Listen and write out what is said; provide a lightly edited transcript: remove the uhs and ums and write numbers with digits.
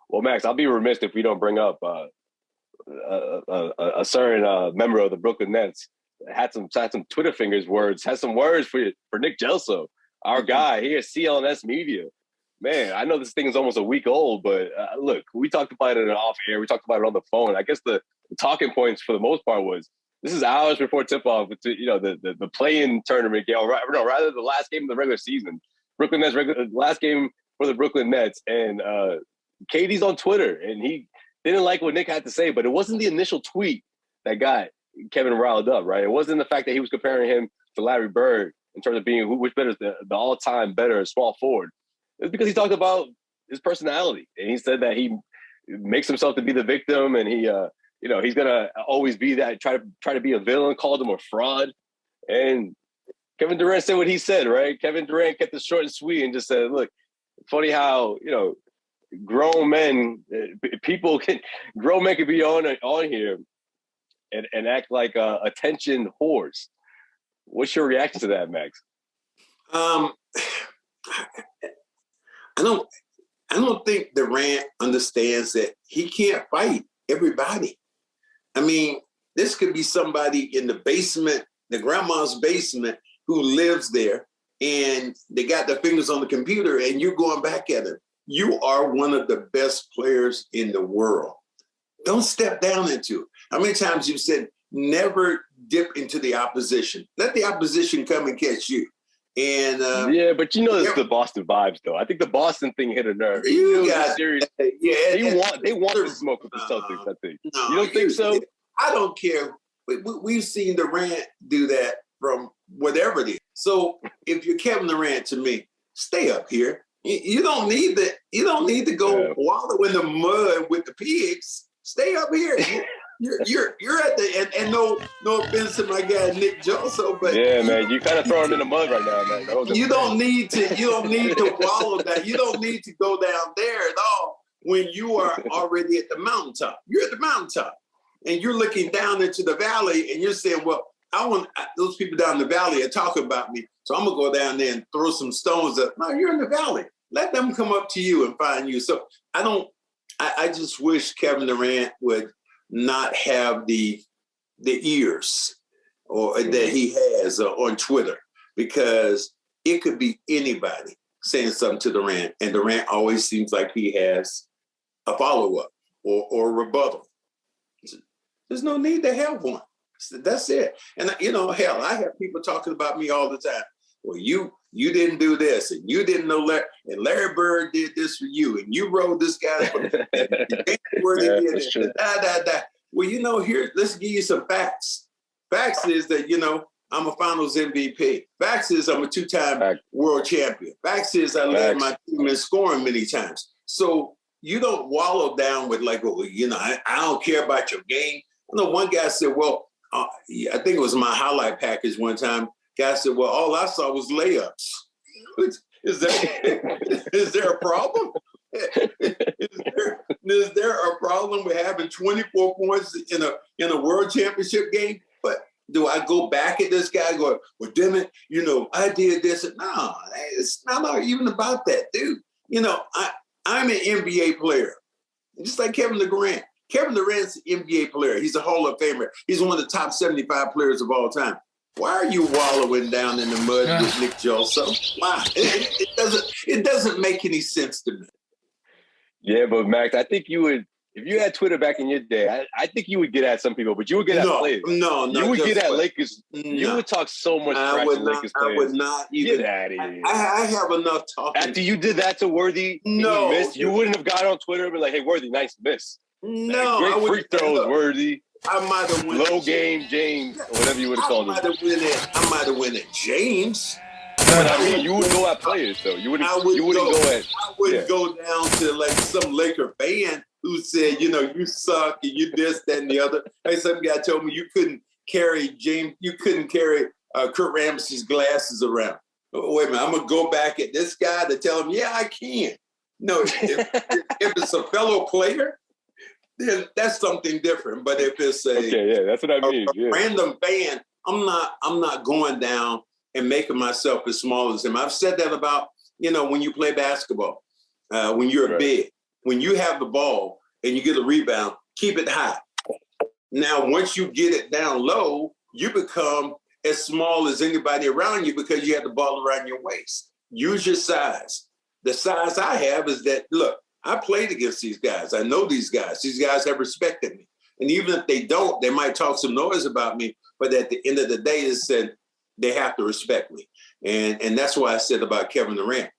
Well, Max, I'll be remiss if we don't bring up a certain member of the Brooklyn Nets had some Twitter fingers words, had some words for Nick Gelso, our guy here at CLNS Media. Man, I know this thing is almost a week old, but look, we talked about it off air. We talked about it on the phone. I guess the talking points for the most part was this is hours before tip-off, the play-in tournament game, or rather the last game of the regular season. Brooklyn Nets last game for the Brooklyn Nets, and KD's on Twitter, and he didn't like what Nick had to say, but it wasn't the initial tweet that got Kevin riled up, right? It wasn't the fact that he was comparing him to Larry Bird in terms of being which better the all-time better small forward. It's because he talked about his personality, and he said that he makes himself to be the victim, and he, he's gonna always be that, try to be a villain. Called him a fraud, and Kevin Durant said what he said, right? Kevin Durant kept it short and sweet and just said, "Look, funny how grown men can be on here and act like attention whores." What's your reaction to that, Max? I don't think Durant understands that he can't fight everybody. I mean, this could be somebody in the basement, the grandma's basement, who lives there, and they got their fingers on the computer, and you're going back at it. You are one of the best players in the world. Don't step down into it. How many times you've said, never dip into the opposition. Let the opposition come and catch you. And yeah, but it's the Boston vibes, though. I think the Boston thing hit a nerve. You got serious. Yeah, they want to smoke with the Celtics. I think. No, you don't think so? I don't care. We've seen Durant do that from whatever it is. So if you're Kevin Durant, to me, stay up here. You don't need that. You don't need to go wallow in the mud with the pigs. Stay up here. You're at the and no offense to my guy Nick Gelso, but yeah, man, you kind of throw him in the mud right now, man. You don't need to wallow that. You don't need to go down there at all when you are already at the mountaintop. You're at the mountaintop, and you're looking down into the valley, and you're saying, "Well, those people down in the valley are talking about me, so I'm gonna go down there and throw some stones up." No, you're in the valley. Let them come up to you and find you. So I just wish Kevin Durant would not have the ears or that he has on Twitter, because it could be anybody saying something to Durant, and Durant always seems like he has a follow-up or rebuttal. There's no need to have one. That's it. And hell, I have people talking about me all the time. Well, you didn't do this, and you didn't know and Larry Bird did this for you, and you rode this guy for Well, here, let's give you some facts. Facts is that, I'm a finals MVP. Facts is I'm a two-time world champion. Facts is I led my team in scoring many times. So you don't wallow down with like, I don't care about your game. I know one guy said, well, I think it was my highlight package one time. Guy said, well, all I saw was layups. Is there a problem? Is there a problem with having 24 points in a world championship game? But do I go back at this guy going, well, damn it, I did this? No, it's not even about that, dude. I'm an NBA player, just like Kevin Durant. Kevin Durant's an NBA player. He's a Hall of Famer. He's one of the top 75 players of all time. Why are you wallowing down in the mud with Nick Gelso? Why? It doesn't make any sense to me. Yeah, but Max, I think you would, if you had Twitter back in your day, I think you would get at some people, but you would get at players. No. You would get at Lakers. No. You would talk so much trash to Lakers players. I would not even. Get out of here. I have enough talking. After you did that to Worthy, you wouldn't have got on Twitter and been like, hey, Worthy, nice miss. No. Great free throws, Worthy. I might have won. Low game James, or whatever you would have called him. I might have won at James. But I mean, you would go at players, though. You wouldn't go at. I wouldn't go down to like some Laker fan who said, you suck and you this, that, and the other. Hey, some guy told me you couldn't carry Kurt Ramsey's glasses around. Oh, wait a minute, I'm gonna go back at this guy to tell him, yeah, I can. No, if it's a fellow player, then that's something different. But if it's that's what I mean. A random fan, I'm not going down and making myself as small as him. I've said that about, when you play basketball, when you're big, when you have the ball and you get a rebound, keep it high. Now, once you get it down low, you become as small as anybody around you because you have the ball around your waist. Use your size. The size I have is that, look, I played against these guys. I know these guys. These guys have respected me. And even if they don't, they might talk some noise about me. But at the end of the day, it's said they have to respect me. And that's why I said about Kevin Durant.